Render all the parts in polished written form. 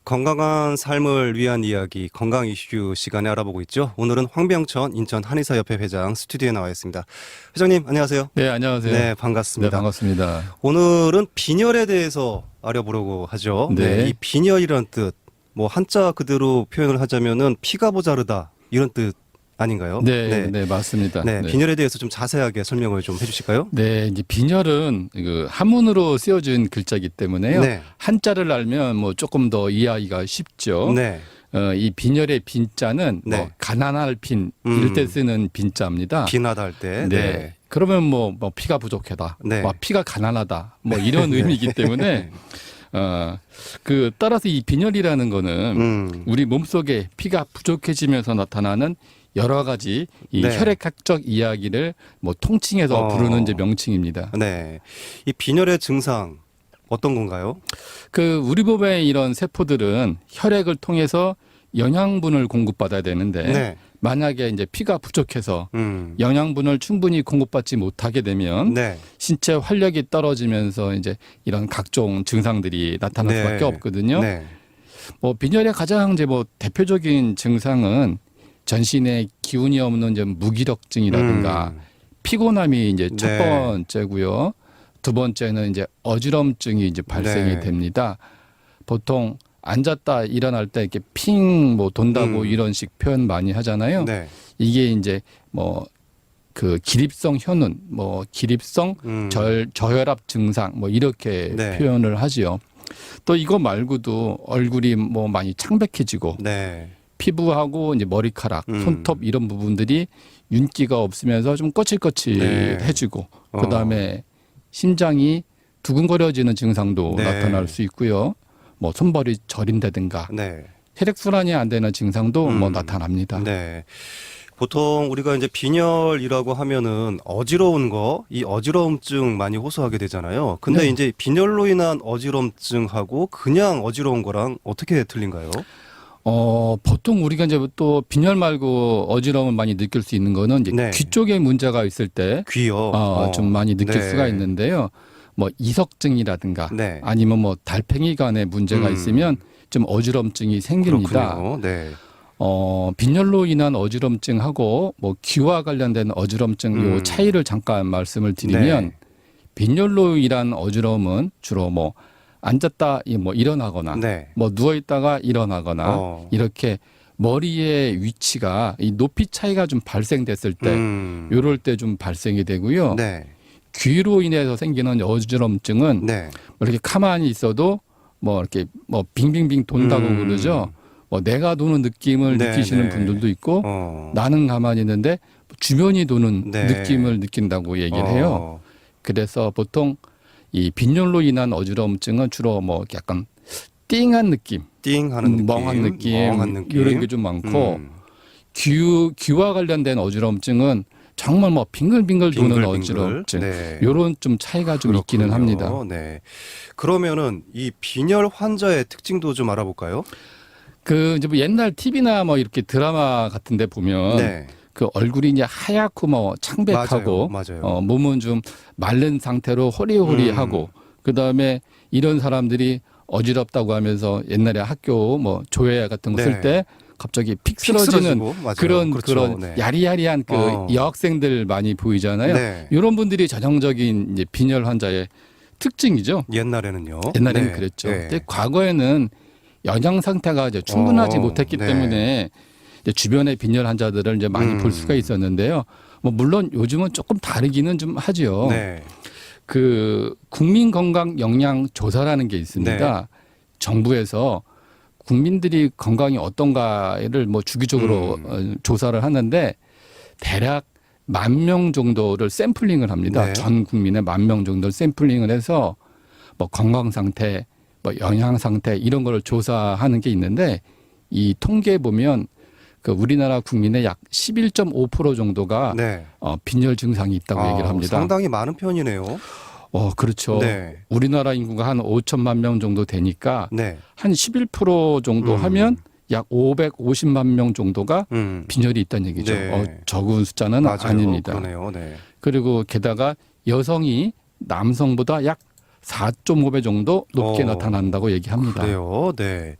건강한 삶을 위한 이야기, 건강 이슈 시간에 알아보고 있죠. 오늘은 황병천 인천 한의사협회 회장 스튜디오에 나와 있습니다. 회장님 안녕하세요. 네, 안녕하세요. 네, 반갑습니다. 네, 반갑습니다. 오늘은 빈혈에 대해서 알아보려고 하죠. 네. 이 빈혈이란 뜻, 뭐 한자 그대로 표현을 하자면은 피가 모자르다 이런 뜻 아닌가요? 네, 네, 맞습니다. 네, 빈혈에 대해서 좀 자세하게 설명을 좀 해주실까요? 네, 이제 빈혈은 그 한문으로 쓰여진 글자이기 때문에요. 네. 한자를 알면 뭐 조금 더 이해하기가 쉽죠. 네. 이 빈혈의 빈자는 네. 뭐 가난할 빈 이럴 때 쓰는 빈자입니다. 빈하다 할 때. 네. 그러면 뭐 피가 부족하다, 네. 피가 가난하다, 뭐 이런 의미이기 때문에 따라서 이 빈혈이라는 거는 우리 몸속에 피가 부족해지면서 나타나는 여러 가지 이 네. 혈액학적 이야기를 뭐 통칭해서 부르는 이제 명칭입니다. 네. 이 빈혈의 증상 어떤 건가요? 우리 몸의 이런 세포들은 혈액을 통해서 영양분을 공급받아야 되는데 네. 만약에 이제 피가 부족해서 영양분을 충분히 공급받지 못하게 되면 네. 신체 활력이 떨어지면서 이제 이런 각종 증상들이 나타날 네. 수밖에 없거든요. 네. 뭐 빈혈의 가장 이제 뭐 대표적인 증상은 전신에 기운이 없는 이제 무기력증이라든가 피곤함이 이제 첫 네. 번째고요. 두 번째는 이제 어지럼증이 이제 발생이 네. 됩니다. 보통 앉았다 일어날 때 이렇게 핑 뭐 돈다고 이런 식 표현 많이 하잖아요. 네. 이게 이제 뭐 기립성 현운, 뭐 기립성 저혈압 증상 뭐 이렇게 네. 표현을 하지요. 또 이거 말고도 얼굴이 뭐 많이 창백해지고 네. 피부하고 이제 머리카락, 손톱 이런 부분들이 윤기가 없으면서 좀 거칠거칠해지고 그다음에 심장이 두근거려지는 증상도 네. 나타날 수 있고요. 뭐 손발이 저린다든가 네. 혈액순환이 안 되는 증상도 뭐 나타납니다. 네. 보통 우리가 이제 빈혈이라고 하면은 어지러운 거, 이 어지러움증 많이 호소하게 되잖아요. 근데 네. 이제 빈혈로 인한 어지러움증하고 그냥 어지러운 거랑 어떻게 틀린가요? 보통 우리가 이제 또 빈혈 말고 어지러움을 많이 느낄 수 있는 거는 이제 네. 귀 쪽에 문제가 있을 때 귀요. 좀 많이 느낄 네. 수가 있는데요. 뭐 이석증이라든가 네. 아니면 뭐 달팽이관에 문제가 있으면 좀 어지럼증이 생깁니다. 그렇군요. 네. 빈혈로 인한 어지럼증하고 뭐 귀와 관련된 어지럼증 요 차이를 잠깐 말씀을 드리면 네. 빈혈로 인한 어지러움은 주로 뭐 앉았다 뭐 일어나거나 네. 뭐 누워 있다가 일어나거나 이렇게 머리의 위치가 이 높이 차이가 좀 발생됐을 때 요럴 때 좀 발생이 되고요. 네. 귀로 인해서 생기는 어지럼증은 네. 이렇게 가만히 있어도 뭐 이렇게 뭐 빙빙빙 돈다고 그러죠. 뭐 내가 도는 느낌을 네, 느끼시는 네. 분들도 있고 나는 가만히 있는데 주변이 도는 네. 느낌을 느낀다고 얘기를 해요. 그래서 보통 이 빈혈로 인한 어지러움증은 주로 뭐 약간 띵한 느낌, 띵하는 느낌, 멍한 느낌, 멍한 이런 게 좀 많고 귀와 관련된 어지러움증은 정말 뭐 빙글빙글 도는 빙글빙글. 어지러움증, 네. 이런 좀 차이가 좀 있기는 합니다. 네. 그러면은 이 빈혈 환자의 특징도 좀 알아볼까요? 이제 뭐 옛날 TV나 뭐 이렇게 드라마 같은데 보면 네. 얼굴이 이제 하얗고 뭐 창백하고 맞아요. 몸은 좀 마른 상태로 호리호리하고 그다음에 이런 사람들이 어지럽다고 하면서 옛날에 학교 뭐 조회 같은 거 쓸 때 갑자기 픽 쓰러지는 그런 네. 야리야리한 여학생들 많이 보이잖아요. 네. 이런 분들이 전형적인 이제 빈혈 환자의 특징이죠. 옛날에는요. 옛날에는 네. 그랬죠. 네. 근데 과거에는 영양 상태가 이제 충분하지 못했기 네. 때문에 이제 주변의 빈혈 환자들을 이제 많이 볼 수가 있었는데요. 뭐 물론 요즘은 조금 다르기는 좀 하죠. 네. 국민건강영양조사라는 게 있습니다. 네. 정부에서 국민들이 건강이 어떤가를 뭐 주기적으로 조사를 하는데 대략 10,000명 정도를 샘플링을 합니다. 네. 전 국민의 10,000명 정도를 샘플링을 해서 뭐 건강 상태, 뭐 영양 상태 이런 거를 조사하는 게 있는데 이 통계에 보면 우리나라 국민의 약 11.5% 정도가 네. 빈혈 증상이 있다고 얘기를 합니다. 상당히 많은 편이네요. 그렇죠. 네. 우리나라 인구가 한 5천만 명 정도 되니까 네. 한 11% 정도 하면 약 550만 명 정도가 빈혈이 빈혈이 있다는 얘기죠. 네. 적은 숫자는 맞아요. 아닙니다. 그러네요. 네. 그리고 게다가 여성이 남성보다 약 4.5배 정도 높게 나타난다고 얘기합니다. 그래요. 네.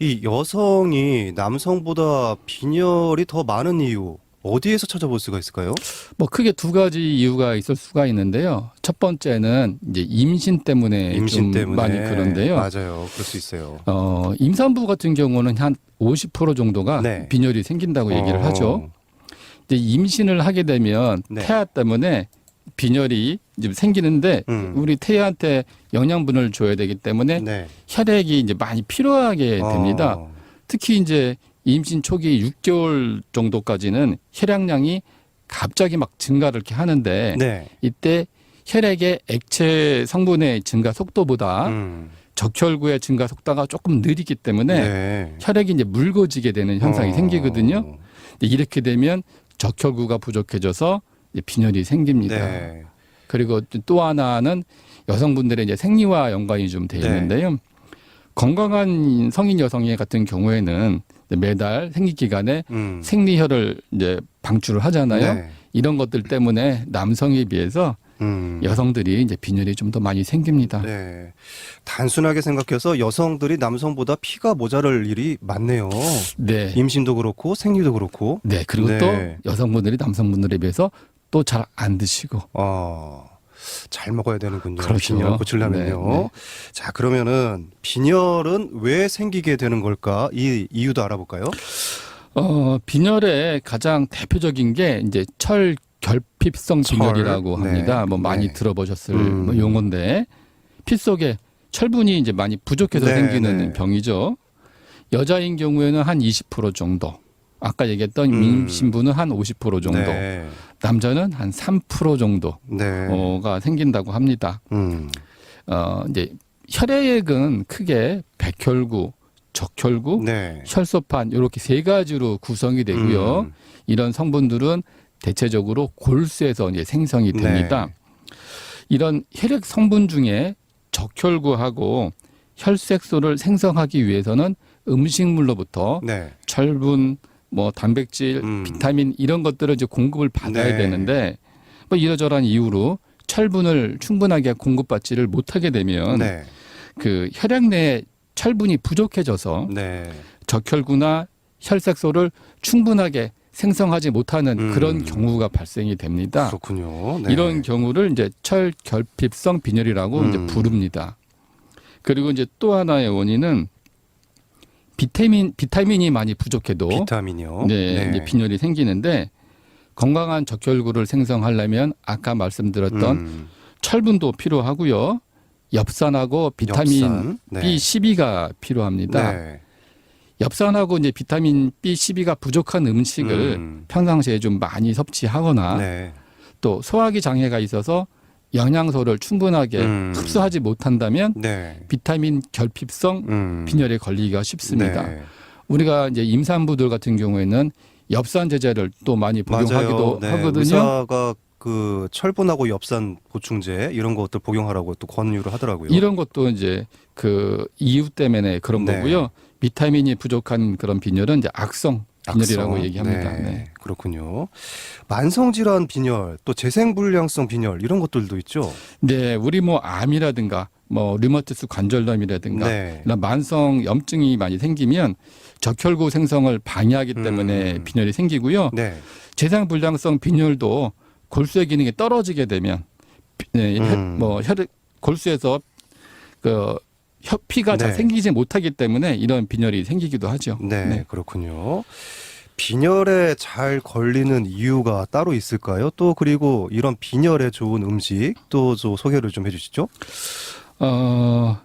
이 여성이 남성보다 빈혈이 더 많은 이유 어디에서 찾아볼 수가 있을까요? 뭐 크게 두 가지 이유가 있을 수가 있는데요. 첫 번째는 이제 임신 때문에 임신 좀 때문에 많이 그런데요. 맞아요. 그럴 수 있어요. 임산부 같은 경우는 한 50% 정도가 네. 빈혈이 생긴다고 얘기를 하죠. 이제 임신을 하게 되면 네. 태아 때문에 빈혈이 이제 생기는데 우리 태아한테 영양분을 줘야 되기 때문에 네. 혈액이 이제 많이 필요하게 됩니다. 특히 이제 임신 초기 6개월 정도까지는 혈액량이 갑자기 막 증가를 이렇게 하는데 네. 이때 혈액의 액체 성분의 증가 속도보다 적혈구의 증가 속도가 조금 느리기 때문에 네. 혈액이 이제 묽어지게 되는 현상이 생기거든요. 이렇게 되면 적혈구가 부족해져서 이제 빈혈이 생깁니다. 네. 그리고 또 하나는 여성분들의 이제 생리와 연관이 좀 돼 네. 있는데요. 건강한 성인 여성 같은 경우에는 매달 생리 기간에 생리혈을 이제 방출을 하잖아요. 네. 이런 것들 때문에 남성에 비해서 여성들이 이제 빈혈이 좀 더 많이 생깁니다. 네. 단순하게 생각해서 여성들이 남성보다 피가 모자랄 일이 많네요. 네. 임신도 그렇고 생리도 그렇고. 네. 그리고 네. 또 여성분들이 남성분들에 비해서 또 잘 안 드시고. 잘 먹어야 되는군요. 그렇죠. 빈혈 고치려면요. 네, 네. 자, 그러면은 빈혈은 왜 생기게 되는 걸까? 이 이유도 알아볼까요? 빈혈의 가장 대표적인 게 이제 철결핍성 빈혈이라고 네. 합니다. 뭐 많이 네. 들어보셨을 뭐 용어인데 피 속에 철분이 이제 많이 부족해서 네, 생기는 네. 병이죠. 여자인 경우에는 한 20% 정도. 아까 얘기했던 임신부는 한 50% 정도. 네. 남자는 한 3% 정도가 네. 생긴다고 합니다. 이제 혈액은 크게 백혈구, 적혈구, 네. 혈소판 이렇게 세 가지로 구성이 되고요. 이런 성분들은 대체적으로 골수에서 이제 생성이 됩니다. 네. 이런 혈액 성분 중에 적혈구하고 혈색소를 생성하기 위해서는 음식물로부터 네. 철분, 뭐 단백질, 비타민 이런 것들을 이제 공급을 받아야 네. 되는데 뭐 이러저러한 이유로 철분을 충분하게 공급받지를 못하게 되면 네. 그 혈액 내에 철분이 부족해져서 네. 적혈구나 혈색소를 충분하게 생성하지 못하는 그런 경우가 발생이 됩니다. 그렇군요. 네. 이런 경우를 이제 철결핍성 빈혈이라고 이제 부릅니다. 그리고 이제 또 하나의 원인은 비타민이 많이 부족해도 비타민이요. 네, 이제 빈혈이 생기는데 건강한 적혈구를 생성하려면 아까 말씀드렸던 철분도 필요하고요. 엽산하고 비타민 엽산. 네. B12가 필요합니다. 네. 엽산하고 이제 비타민 B12가 부족한 음식을 평상시에 좀 많이 섭취하거나 네. 또 소화기 장애가 있어서 영양소를 충분하게 흡수하지 못한다면 네. 비타민 결핍성 빈혈에 걸리기가 쉽습니다. 네. 우리가 이제 임산부들 같은 경우에는 엽산 제제를 또 많이 복용하기도 맞아요. 네. 하거든요. 의사가 그 철분하고 엽산 보충제 이런 것들 복용하라고 또 권유를 하더라고요. 이런 것도 이제 그 이유 때문에 그런 네. 거고요. 비타민이 부족한 그런 빈혈은 이제 악성 빈혈이라고 악성. 얘기합니다. 네. 네. 그렇군요. 만성질환 빈혈, 또 재생불량성 빈혈 이런 것들도 있죠. 네, 우리 뭐 암이라든가 뭐 류마티스 관절염이라든가 네. 이런 만성 염증이 많이 생기면 적혈구 생성을 방해하기 때문에 빈혈이 생기고요. 네. 재생불량성 빈혈도 골수의 기능이 떨어지게 되면 뭐 혈액 골수에서 그 피가 잘 네. 생기지 못하기 때문에 이런 빈혈이 생기기도 하죠. 네, 그렇군요. 빈혈에 잘 걸리는 이유가 따로 있을까요? 또 그리고 이런 빈혈에 좋은 음식 또 소개를 좀 해주시죠.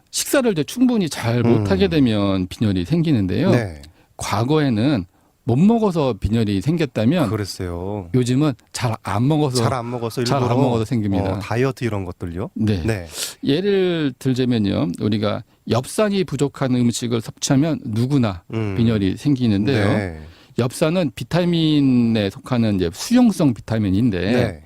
식사를 이제 충분히 잘 못하게 되면 빈혈이 생기는데요. 네, 과거에는 못 먹어서 빈혈이 생겼다면 그랬어요. 요즘은 잘 안 먹어서 잘 안 먹어서 잘 일부러 안 먹어서 생깁니다. 다이어트 이런 것들요. 네. 네, 예를 들자면요. 우리가 엽산이 부족한 음식을 섭취하면 누구나 빈혈이 생기는데요. 네. 엽산은 비타민에 속하는 이제 수용성 비타민인데 네.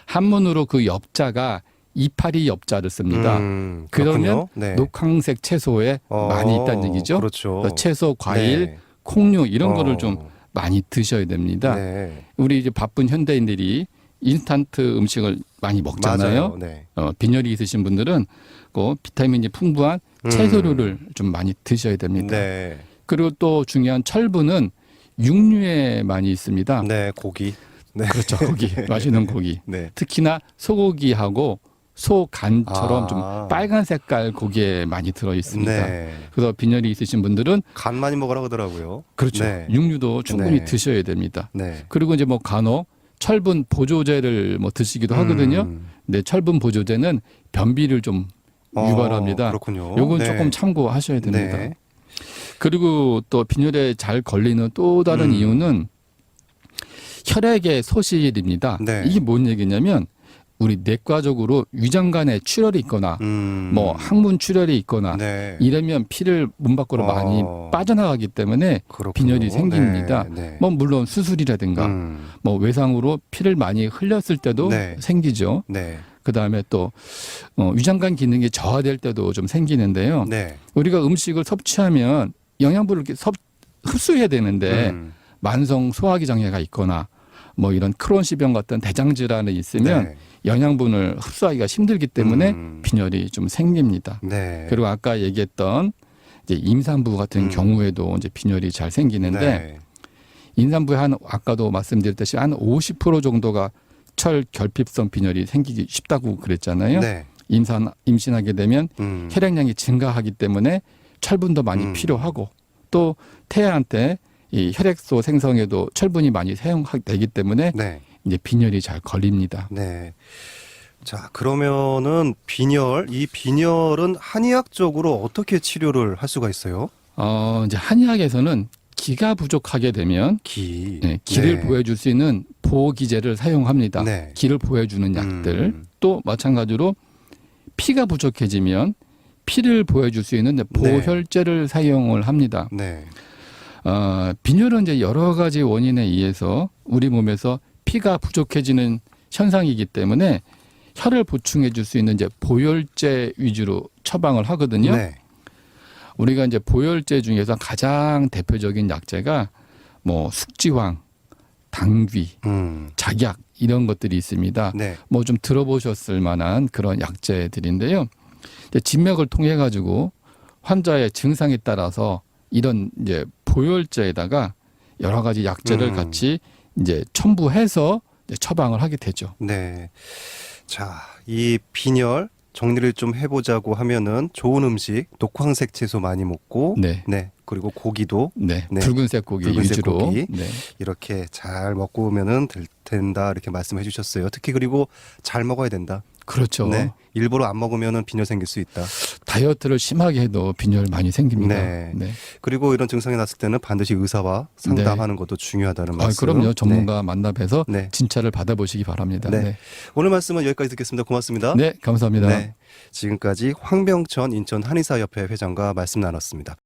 한문으로 그 엽자가 이파리 엽자를 씁니다. 그러면 그렇군요. 네. 녹황색 채소에 많이 있다는 얘기죠. 그렇죠. 채소, 과일, 네. 콩류 이런 거를 좀 많이 드셔야 됩니다. 네. 우리 이제 바쁜 현대인들이 인스턴트 음식을 많이 먹잖아요. 맞아요. 네. 빈혈이 있으신 분들은 꼭 비타민이 풍부한 채소류를 좀 많이 드셔야 됩니다. 네. 그리고 또 중요한 철분은 육류에 많이 있습니다. 네, 고기. 네. 그렇죠. 고기, 맛있는 고기. 네. 특히나 소고기하고 소간처럼 아. 좀 빨간 색깔 고기에 많이 들어 있습니다. 네. 그래서 빈혈이 있으신 분들은 간 많이 먹으라고 하더라고요. 그렇죠. 네. 육류도 충분히 네. 드셔야 됩니다. 네. 그리고 이제 뭐 간혹 철분 보조제를 뭐 드시기도 하거든요. 근데 철분 보조제는 변비를 좀 유발합니다. 그렇군요. 요건 네. 조금 참고하셔야 됩니다. 네. 그리고 또 빈혈에 잘 걸리는 또 다른 이유는 혈액의 소실입니다. 네. 이게 뭔 얘기냐면 우리 내과적으로 위장관에 출혈이 있거나 뭐 항문 출혈이 있거나 네. 이러면 피를 몸 밖으로 많이 빠져나가기 때문에 그렇군요. 빈혈이 생깁니다. 네. 네. 뭐 물론 수술이라든가 뭐 외상으로 피를 많이 흘렸을 때도 네. 생기죠. 네. 그다음에 또 위장관 기능이 저하될 때도 좀 생기는데요. 네. 우리가 음식을 섭취하면 영양분을 이렇게 흡수해야 되는데 만성 소화기 장애가 있거나 뭐 이런 크론시병 같은 대장 질환이 있으면 네. 영양분을 흡수하기가 힘들기 때문에 빈혈이 좀 생깁니다. 네. 그리고 아까 얘기했던 이제 임산부 같은 경우에도 이제 빈혈이 잘 생기는데 네. 임산부에 한 아까도 말씀드렸듯이 한 50% 정도가 철 결핍성 빈혈이 생기기 쉽다고 그랬잖아요. 네. 임신하게 되면 혈액량이 증가하기 때문에 철분도 많이 필요하고 또 태아한테 이 혈액소 생성에도 철분이 많이 사용되기 때문에 네. 이제 빈혈이 잘 걸립니다. 네. 자, 그러면은 이 빈혈은 한의학적으로 어떻게 치료를 할 수가 있어요? 이제 한의학에서는 기가 부족하게 되면 기. 기를 네. 보해줄 수 있는 보기제를 사용합니다. 네. 기를 보해주는 약들 또 마찬가지로 피가 부족해지면 피를 보해줄 수 있는 보혈제를 사용을 합니다. 네. 빈혈은 이제 여러 가지 원인에 의해서 우리 몸에서 피가 부족해지는 현상이기 때문에 혈을 보충해 줄 수 있는 이제 보혈제 위주로 처방을 하거든요. 네. 우리가 이제 보혈제 중에서 가장 대표적인 약제가 뭐 숙지황, 당귀, 작약 이런 것들이 있습니다. 네. 뭐 좀 들어보셨을 만한 그런 약제들인데요. 이제 진맥을 통해 가지고 환자의 증상에 따라서 이런 이제 보혈제에다가 여러 가지 약제를 같이 이제 첨부해서 이제 처방을 하게 되죠. 네. 자, 이 빈혈 정리를 좀 해보자고 하면은 좋은 음식, 녹황색 채소 많이 먹고, 네. 네. 그리고 고기도 네. 네. 붉은색 고기 붉은색 위주로. 고기. 네. 이렇게 잘 먹고 오면은 된다 이렇게 말씀해 주셨어요. 특히 그리고 잘 먹어야 된다. 그렇죠. 네. 일부러 안 먹으면은 빈혈 생길 수 있다. 다이어트를 심하게 해도 빈혈 많이 생깁니다. 네. 네. 그리고 이런 증상이 났을 때는 반드시 의사와 상담하는 것도 중요하다는 말씀. 그럼요. 전문가 만나 뵈서 네. 진찰을 받아보시기 바랍니다. 네. 네. 오늘 말씀은 여기까지 듣겠습니다. 고맙습니다. 네, 감사합니다. 네. 지금까지 황병천 인천 한의사협회 회장과 말씀 나눴습니다.